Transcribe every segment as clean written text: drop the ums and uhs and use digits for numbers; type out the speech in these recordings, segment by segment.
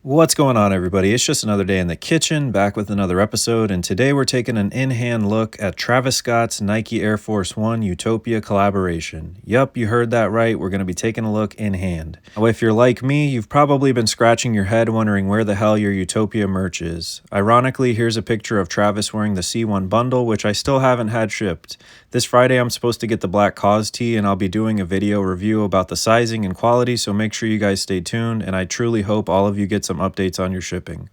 What's going on, everybody? It's just another day in the kitchen, back with another episode, and today we're taking an in-hand look at Travis Scott's Nike Air Force One Utopia Collaboration. Yup, you heard that right, we're going to be taking a look in hand. Now, if you're like me, you've probably been scratching your head wondering where the hell your Utopia merch is. Ironically, here's a picture of Travis wearing the C1 bundle, which I still haven't had shipped. This Friday, I'm supposed to get the Black Cause tee, and I'll be doing a video review about the sizing and quality, so make sure you guys stay tuned, and I truly hope all of you get some updates on your shipping.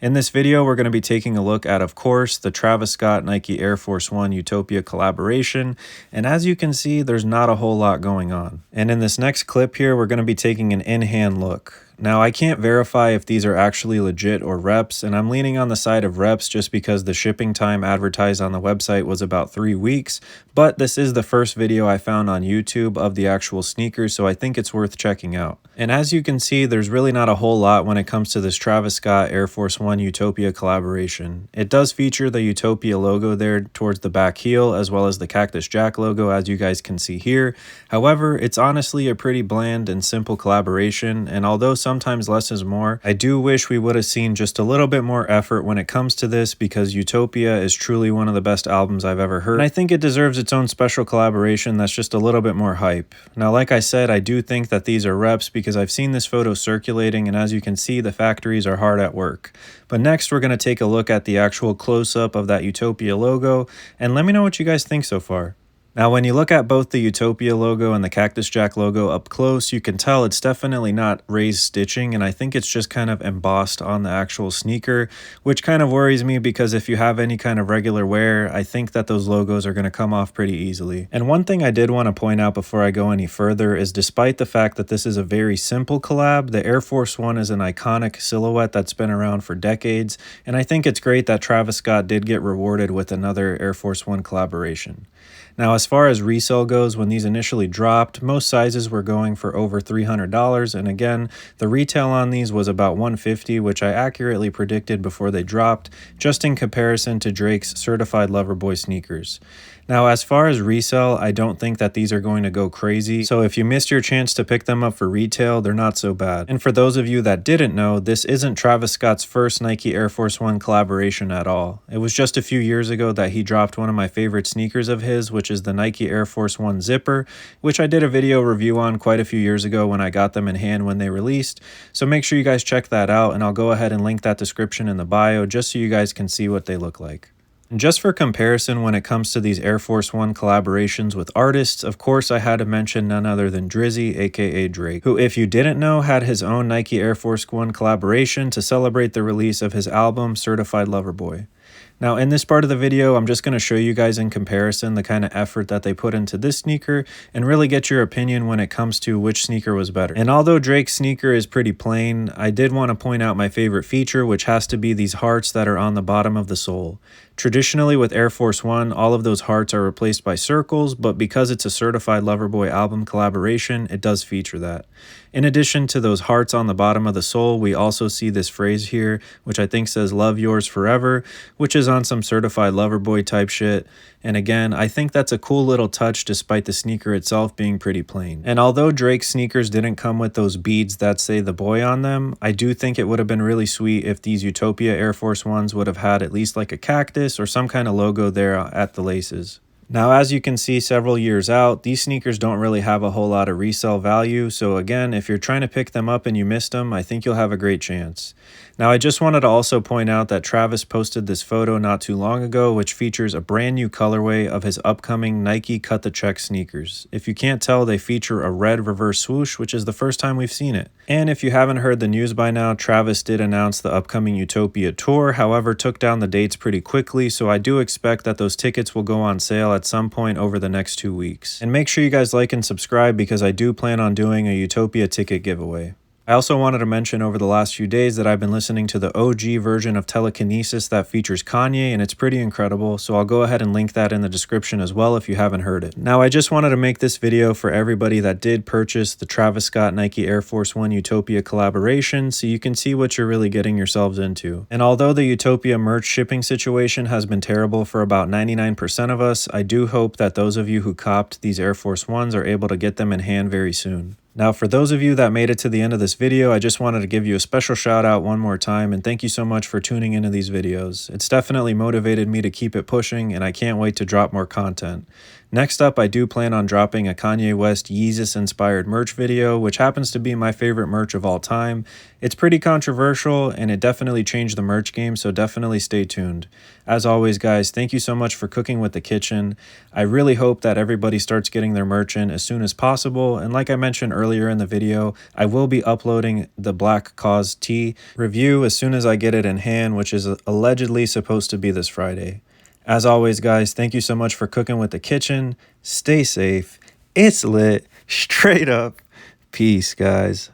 In this video, we're going to be taking a look at, of course, the Travis Scott Nike Air Force One Utopia collaboration, and as you can see, there's not a whole lot going on. And in this next clip here, we're going to be taking an in-hand look. Now, I can't verify if these are actually legit or reps, and I'm leaning on the side of reps just because the shipping time advertised on the website was about 3 weeks, but this is the first video I found on YouTube of the actual sneakers, so I think it's worth checking out. And as you can see, there's really not a whole lot when it comes to this Travis Scott Air Force One Utopia collaboration. It does feature the Utopia logo there towards the back heel, as well as the Cactus Jack logo, as you guys can see here. However, it's honestly a pretty bland and simple collaboration, and although sometimes less is more, I do wish we would have seen just a little bit more effort when it comes to this, because Utopia is truly one of the best albums I've ever heard, and I think it deserves its own special collaboration that's just a little bit more hype. Now, like I said, I do think that these are reps because I've seen this photo circulating, and as you can see, the factories are hard at work. But next, we're going to take a look at the actual close-up of that Utopia logo, and let me know what you guys think so far. Now, when you look at both the Utopia logo and the Cactus Jack logo up close, you can tell it's definitely not raised stitching, and I think it's just kind of embossed on the actual sneaker, which kind of worries me because if you have any kind of regular wear, I think that those logos are going to come off pretty easily. And one thing I did want to point out before I go any further is, despite the fact that this is a very simple collab, the Air Force One is an iconic silhouette that's been around for decades, and I think it's great that Travis Scott did get rewarded with another Air Force One collaboration. Now, as far as resale goes, when these initially dropped, most sizes were going for over $300, and again, the retail on these was about $150, which I accurately predicted before they dropped, just in comparison to Drake's Certified Lover Boy sneakers. Now, as far as resale, I don't think that these are going to go crazy, so if you missed your chance to pick them up for retail, they're not so bad. And for those of you that didn't know, this isn't Travis Scott's first Nike Air Force One collaboration at all. It was just a few years ago that he dropped one of my favorite sneakers of his, which is the Nike Air Force One Zipper, which I did a video review on quite a few years ago when I got them in hand when they released, so make sure you guys check that out, and I'll go ahead and link that description in the bio just so you guys can see what they look like. And just for comparison, when it comes to these Air Force One collaborations with artists, of course I had to mention none other than Drizzy, aka Drake, who, if you didn't know, had his own Nike Air Force One collaboration to celebrate the release of his album Certified Lover Boy. Now, in this part of the video, I'm just going to show you guys in comparison the kind of effort that they put into this sneaker and really get your opinion when it comes to which sneaker was better. And although Drake's sneaker is pretty plain, I did want to point out my favorite feature, which has to be these hearts that are on the bottom of the sole. Traditionally with Air Force One, all of those hearts are replaced by circles, but because it's a Certified Lover Boy album collaboration, it does feature that. In addition to those hearts on the bottom of the sole, we also see this phrase here, which I think says "Love Yours Forever," which is on some Certified Lover Boy type shit. And again, I think that's a cool little touch despite the sneaker itself being pretty plain. And although Drake's sneakers didn't come with those beads that say the boy on them, I do think it would have been really sweet if these Utopia Air Force Ones would have had at least like a cactus or some kind of logo there at the laces. Now, as you can see, several years out, these sneakers don't really have a whole lot of resale value, so again, if you're trying to pick them up and you missed them, I think you'll have a great chance. Now, I just wanted to also point out that Travis posted this photo not too long ago, which features a brand new colorway of his upcoming Nike Cut the Check sneakers. If you can't tell, they feature a red reverse swoosh, which is the first time we've seen it. And if you haven't heard the news by now, Travis did announce the upcoming Utopia tour, however, took down the dates pretty quickly, so I do expect that those tickets will go on sale at some point over the next 2 weeks. And make sure you guys like and subscribe because I do plan on doing a Utopia ticket giveaway. I also wanted to mention over the last few days that I've been listening to the OG version of Telekinesis that features Kanye, and it's pretty incredible, so I'll go ahead and link that in the description as well if you haven't heard it. Now, I just wanted to make this video for everybody that did purchase the Travis Scott Nike Air Force One Utopia collaboration, so you can see what you're really getting yourselves into. And although the Utopia merch shipping situation has been terrible for about 99% of us, I do hope that those of you who copped these Air Force Ones are able to get them in hand very soon. Now, for those of you that made it to the end of this video, I just wanted to give you a special shout out one more time, and thank you so much for tuning into these videos. It's definitely motivated me to keep it pushing, and I can't wait to drop more content. Next up, I do plan on dropping a Kanye West Yeezus-inspired merch video, which happens to be my favorite merch of all time. It's pretty controversial, and it definitely changed the merch game, so definitely stay tuned. As always, guys, thank you so much for cooking with the kitchen. I really hope that everybody starts getting their merch in as soon as possible, and like I mentioned earlier in the video, I will be uploading the Black Cause Tee review as soon as I get it in hand, which is allegedly supposed to be this Friday. As always, guys, thank you so much for cooking with the kitchen. Stay safe. It's lit. Straight up. Peace, guys.